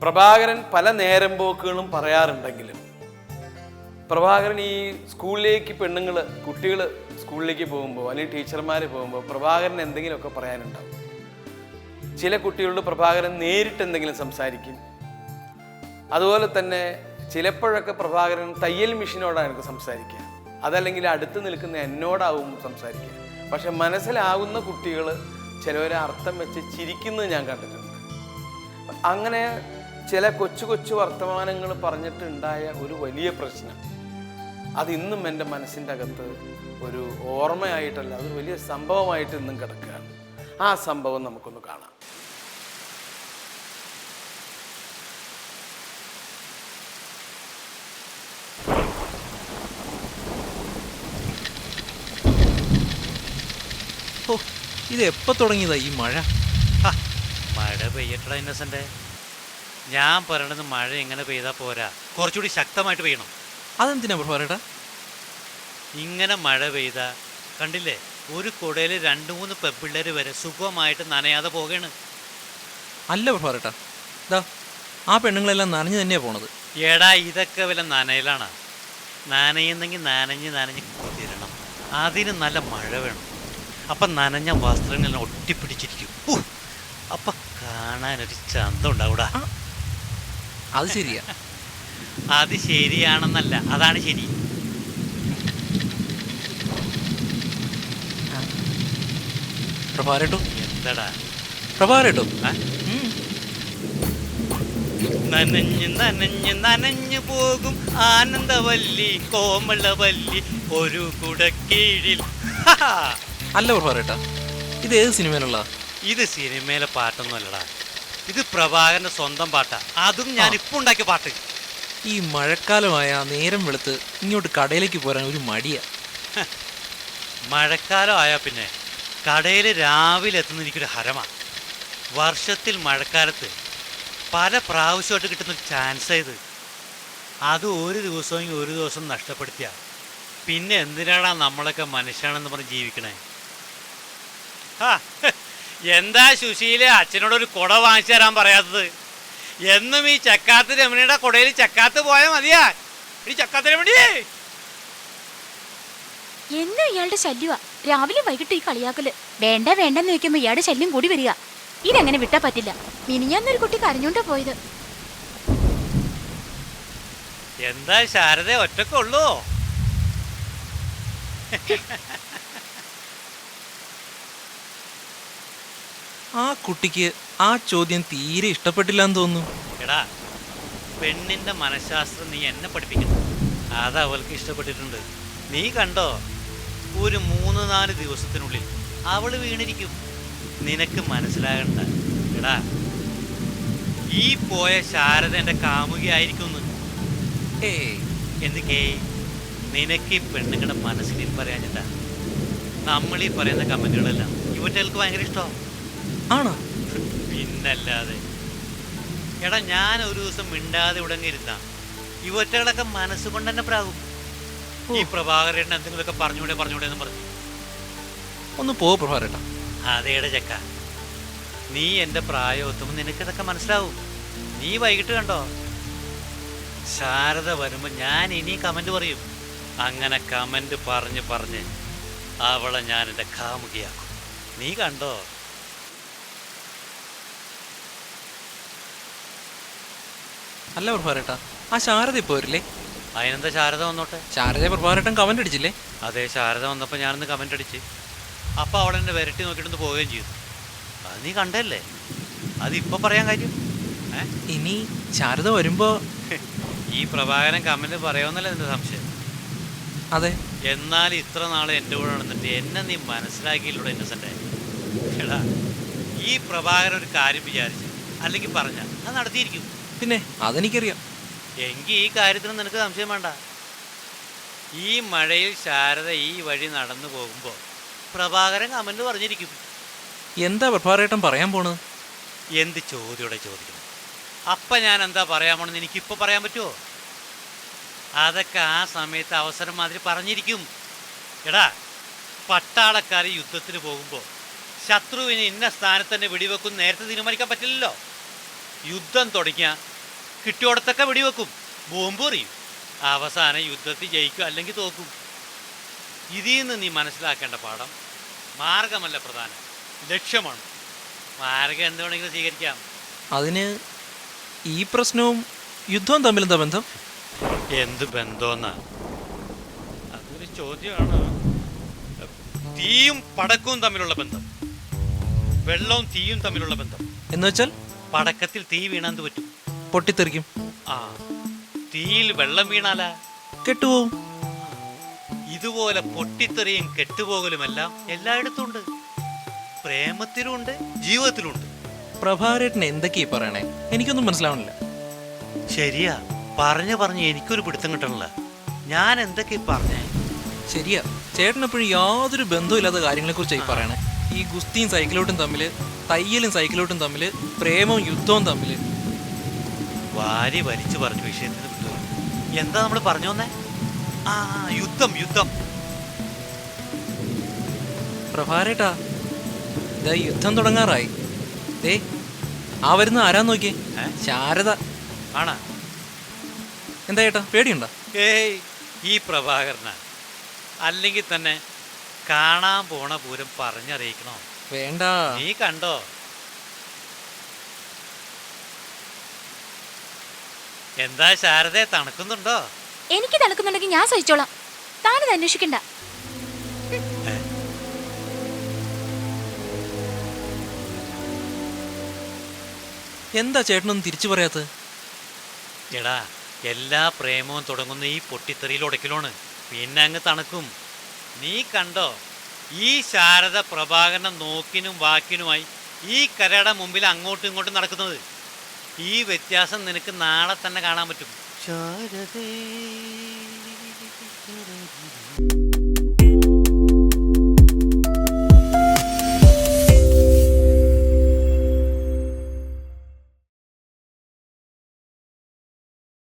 പ്രഭാകരൻ പല നേരം പോക്കുകളും പറയാറുണ്ടെങ്കിലും പ്രഭാകരൻ ഈ സ്കൂളിലേക്ക് കുട്ടികൾ സ്കൂളിലേക്ക് പോകുമ്പോൾ അല്ലെങ്കിൽ ടീച്ചർമാർ പോകുമ്പോൾ പ്രഭാകരൻ എന്തെങ്കിലുമൊക്കെ പറയാനുണ്ടാവും. ചില കുട്ടികളോട് പ്രഭാകരൻ നേരിട്ട് എന്തെങ്കിലും സംസാരിക്കും. അതുപോലെ തന്നെ ചിലപ്പോഴൊക്കെ പ്രഭാകരൻ തയ്യൽ മെഷീനോടാണ് എനിക്ക് സംസാരിക്കുക, അതല്ലെങ്കിൽ അടുത്ത് നിൽക്കുന്ന എന്നോടാവും സംസാരിക്കുക. പക്ഷെ മനസ്സിലാകുന്ന കുട്ടികൾ ചിലവരെ അർത്ഥം വെച്ച് ചിരിക്കുന്നത് ഞാൻ കണ്ടിട്ടുണ്ട്. അങ്ങനെ ചില കൊച്ചു കൊച്ചു വർത്തമാനങ്ങൾ പറഞ്ഞിട്ടുണ്ടായ ഒരു വലിയ പ്രശ്നം അതിന്നും എൻ്റെ മനസ്സിൻ്റെ അകത്ത് ഒരു ഓർമ്മയായിട്ടല്ല, അതൊരു വലിയ സംഭവമായിട്ട് ഇന്നും കിടക്കുകയാണ്. ആ സംഭവം നമുക്കൊന്ന് കാണാം. ഓ, ഇത് എപ്പോ തുടങ്ങിയതാ ഈ മഴ? മഴ പെയ്യട്ടടാ ഇന്നസെന്റ്. ഞാൻ പറയണത് മഴ എങ്ങനെ പെയ്താൽ പോരാ, കുറച്ചുകൂടി ശക്തമായിട്ട് പെയ്യണം. അതെന്തിനാ പ്രഭാകരേട്ടാ? ഇങ്ങനെ മഴ പെയ്താ കണ്ടില്ലേ, ഒരു കുടയിൽ 2-3 പെൺപിള്ളേർ വരെ സുഖമായിട്ട് നനയാതെ പോകയാണ്. അല്ല പ്രഭാകരേട്ടാ, ഇതാ ആ പെണ്ണുങ്ങളെല്ലാം നനഞ്ഞു തന്നെയാ പോണത്. എടാ, ഇതൊക്കെ വല്ല നനയിലാണ്. നനയുന്നെങ്കിൽ നനഞ്ഞ് കുതിരണം. അതിന് നല്ല മഴ വേണം. അപ്പം നനഞ്ഞ വസ്ത്രങ്ങളെല്ലാം ഒട്ടിപ്പിടിച്ചിരിക്കും. അപ്പം കാണാനൊരു ചന്തം ഉണ്ടാവൂടാ. അത് ശരിയാ. അത് ശരിയാണെന്നല്ല, അതാണ് ശരി. പ്രഭാകരേട്ടോ, എന്താടാ പ്രഭാകരേട്ടോ, നനഞ്ഞ് നനഞ്ഞ് നനഞ്ഞു പോകും ആനന്ദവല്ലി കോമളവല്ലി ഒരു കുടക്കീഴിൽ. അല്ല പ്രഭാകരേട്ടാ, ഇത് ഏത് സിനിമയിലുള്ള? ഇത് സിനിമയിലെ പാട്ടൊന്നും അല്ലടാ, ഇത് പ്രഭാകരന്റെ സ്വന്തം പാട്ടാ. അതും ഞാൻ ഇപ്പൊ ഉണ്ടാക്കിയ പാട്ട്. ഈ മഴക്കാലമായ നേരം വെളുത്ത് ഇങ്ങോട്ട് കടയിലേക്ക് പോരാൻ ഒരു മടിയാ. മഴക്കാലം ആയാൽ പിന്നെ കടയിൽ രാവിലെ എത്തുന്ന എനിക്കൊരു ഹരമാണ്. വർഷത്തിൽ മഴക്കാലത്ത് പല പ്രാവശ്യമായിട്ട് കിട്ടുന്നൊരു ചാൻസ് ഇത്. അത് ഒരു ദിവസമെങ്കിൽ ഒരു ദിവസം നഷ്ടപ്പെടുത്തിയ പിന്നെ എന്തിനാണ് നമ്മളൊക്കെ മനുഷ്യനാണെന്ന് പറഞ്ഞ് ജീവിക്കണേ? എന്താ സുശീല അച്ഛനോടൊരു കുട വാങ്ങിച്ചു തരാൻ പറയാത്തത്? എന്നും ഈ ചക്കാത്ത് രമണിയുടെ കുടയിൽ ചക്കാത്ത് പോയാൽ മതിയാ. ഈ ചക്കാത്ത് രമണി എന്നും ഇയാളുടെ ശല്യമാ. രാവിലെ വൈകിട്ട് ഈ കളിയാക്കല്. വേണ്ട വേണ്ടെന്ന് വെക്കുമ്പോ ഇയാളുടെ ശല്യം കൂടി വരിക. ഇതങ്ങനെ വിട്ടാ പറ്റില്ല. മിനിഞ്ഞാന്നൊരു കുട്ടി കരഞ്ഞോണ്ടാ പോയത്. എന്താ ശാരദ ഒറ്റക്കുള്ളൂ? ആ കുട്ടിക്ക് ആ ചോദ്യം തീരെ ഇഷ്ടപ്പെട്ടില്ലാന്ന് തോന്നുന്നു. എടാ, പെണ്ണിന്റെ മനഃശാസ്ത്രം നീ എന്നെ പഠിപ്പിക്കണം. അത് അവൾക്ക് ഇഷ്ടപ്പെട്ടിട്ടുണ്ട്. നീ കണ്ടോ, ഒരു 3-4 ദിവസത്തിനുള്ളിൽ അവള് വീണിരിക്കും. നിനക്ക് മനസ്സിലാകണ്ട. എടാ, ഈ പോയ ശാരദ എൻ്റെ കാമുകയായിരിക്കുന്നു. എന്തൊക്കെ നിനക്ക് ഈ പെണ്ണുങ്ങളുടെ മനസ്സിൽ പറയാഞ്ഞിട്ടാ. നമ്മളീ പറയുന്ന കമന്റുകളെല്ലാം ഇവറ്റകൾക്ക് ഭയങ്കര ഇഷ്ടമാണ്. ആണോ? പിന്നല്ലാതെ. എടാ, ഞാൻ ഒരു ദിവസം മിണ്ടാതെ ഉടങ്ങിയിരുന്ന ഇവറ്റകളൊക്കെ മനസ്സുകൊണ്ട് തന്നെ പ്രാകും. ഈ പ്രഭാകരൻ എന്തെങ്കിലുമൊക്കെ പറഞ്ഞൂടെ എന്ന് പറഞ്ഞു. ഒന്ന് പോ പ്രഭാകരേട്ടാ. അതേടെ ചക്ക, നീ എൻ്റെ പ്രായം എത്തുമ്പോൾ നിനക്കിതൊക്കെ മനസ്സിലാവും. നീ വൈകിട്ട് കണ്ടോ, ശാരദ വരുമ്പോൾ ഞാൻ ഇനി കമന്റ് പറയും. അങ്ങനെ കമന്റ് പറഞ്ഞ് അവളെ ഞാൻ എൻ്റെ കാമുകിയാക്കും. നീ കണ്ടോ? അല്ല പ്രഭാകരേട്ടാ, ആ ശാരദ ഇപ്പോ വരില്ലേ? അതിനെന്താ, ശാരദ വന്നോട്ടെ. ശാരദ പ്രഭാകരേട്ടൻ കമന്റ് അടിച്ചില്ലേ? അതെ, ശാരദ വന്നപ്പോൾ ഞാനൊന്ന് കമന്റ് അടിച്ച്. അപ്പോൾ അവൾ എന്നെ വിരട്ടി നോക്കിയിട്ടൊന്ന് പോവുകയും ചെയ്തു. അത് നീ കണ്ടല്ലേ? അതിപ്പോൾ പറയാൻ കാര്യം ഇനി ശാരദ വരുമ്പോ ഈ പ്രഭാകരൻ കമന്റ് പറയുമെന്നല്ലേ എൻ്റെ സംശയം? അതെ. എന്നാൽ ഇത്ര നാൾ എൻ്റെ കൂടെ നടന്നിട്ട് എന്നെ നീ മനസ്സിലാക്കിയില്ലൂടെ ഇന്നസെൻ്റ്? എടാ, ഈ പ്രഭാകരൻ ഒരു കാര്യം വിചാരിച്ചു അല്ലെങ്കിൽ പറഞ്ഞ അത് നടത്തിയിരിക്കും. പിന്നെ അതെനിക്കറിയാം. എങ്കിൽ ഈ കാര്യത്തിന് നിനക്ക് സംശയം വേണ്ട. ഈ മഴയിൽ ശാരദ ഈ വഴി നടന്നു പോകുമ്പോൾ പ്രഭാകരൻ കമന്റ് പറഞ്ഞിരിക്കും. എന്താ പ്രഭാകരേട്ടൻ പറയാൻ പോണത്? എന്ത് ചോദ്യോടെ ചോദിക്കണം? അപ്പം ഞാൻ എന്താ പറയാൻ പോണെന്ന് എനിക്കിപ്പോൾ പറയാൻ പറ്റുമോ? അതൊക്കെ ആ സമയത്ത് അവസരം മാതിരി പറഞ്ഞിരിക്കും. എടാ, പട്ടാളക്കാർ യുദ്ധത്തിന് പോകുമ്പോൾ ശത്രുവിന് ഇന്ന സ്ഥാനത്ത് തന്നെ വെടിവെക്കും നേരത്തെ തീരുമാനിക്കാൻ പറ്റില്ലല്ലോ. യുദ്ധം തുടങ്ങിയ കിട്ടിയോടത്തൊക്കെ വെടിവെക്കും, ബോംബ് എറിയും. അവസാനം യുദ്ധത്തിൽ ജയിക്കും അല്ലെങ്കിൽ തോക്കും. ഇതിൽ നിന്ന് നീ മനസ്സിലാക്കേണ്ട പാഠം മാർഗമല്ല പ്രധാനം, ലക്ഷ്യമാണ്. മാർഗം എന്ത് വേണമെങ്കിലും സ്വീകരിക്കാം. അതിന് ഈ പ്രശ്നവും യുദ്ധവും തമ്മിലെന്താ ബന്ധം? എന്ത് ബന്ധമെന്നാ? അതൊരു ചോദ്യമാണ്. തീയും പടക്കവും തമ്മിലുള്ള ബന്ധം, വെള്ളവും തീയും തമ്മിലുള്ള ബന്ധം. എന്നുവെച്ചാൽ പടക്കത്തിൽ തീ വീണാന്ത് പറ്റും? പൊട്ടിത്തെറിക്കും. ആ, തീയിൽ വെള്ളം വീണാലാ കെട്ടുപോവും. ഇതുപോലെ പൊട്ടിത്തെറിയും കെട്ടുപോകലുമെല്ലാം എല്ലായിടത്തും ഉണ്ട്. പ്രേമത്തിലുണ്ട്, ജീവിതത്തിലുണ്ട്. പ്രഭാരേട്ടൻ എന്തൊക്കെയാ പറയണേ? എനിക്കൊന്നും മനസ്സിലാവണില്ല. ശരിയാ, പറഞ്ഞ് എനിക്കൊരു പിടുത്തം കിട്ടണില്ല. ഞാൻ എന്തൊക്കെ പറഞ്ഞേ? ശരിയാ, ചേട്ടനെപ്പോഴും യാതൊരു ബന്ധവുമില്ലാത്ത കാര്യങ്ങളെക്കുറിച്ചായി പറയണേ. ഈ ഗുസ്തിയും സൈക്കിളോട്ടും തമ്മിൽ, തയ്യലും സൈക്കിളോട്ടും തമ്മിൽ, പ്രേമവും യുദ്ധവും തമ്മിൽ. വാരി വലിച്ചു പറഞ്ഞു വിഷയത്തിന് വിട്ടു. എന്താ നമ്മൾ പറഞ്ഞു വന്നേ? ആ, യുദ്ധം. പ്രഭാരേട്ടാ, ഇതാ യുദ്ധം തുടങ്ങാറായി. ദേ ആ വരുന്ന ആരാന്ന് നോക്കിയേ, ശാരദ. ആണാ? എന്താ ചേട്ടാ, പേടിയുണ്ടോ? ഏയ്, ഈ പ്രഭാകരന അല്ലെങ്കിൽ തന്നെ കാണാൻ പോണ പൂരം പറഞ്ഞറിയിക്കണോ? വേണ്ട. നീ കണ്ടോ? എന്താ ശാരദയെ തണുക്കുന്നുണ്ടോ? എനിക്ക് തണുക്കുന്നുണ്ടെങ്കിൽ ഞാൻ സഹിച്ചോളാം, താനത് അന്വേഷിക്കണ്ട. എന്താ ചേട്ടനൊന്നും തിരിച്ചു പറയാത്തത്? എടാ, എല്ലാ പ്രേമവും തുടങ്ങുന്ന ഈ പൊട്ടിത്തെറിയിൽ ഉടക്കലാണ്, പിന്നെ അങ്ങ് തണുക്കും. നീ കണ്ടോ, ഈ ശാരദ പ്രഭാകരനെ നോക്കിനും വാക്കിനുമായി ഈ കരയുടെ മുമ്പിൽ അങ്ങോട്ടും ഇങ്ങോട്ടും നടക്കുന്നത്. ഈ വ്യത്യാസം നിനക്ക് നാളെ തന്നെ കാണാൻ പറ്റും. ശാരദേ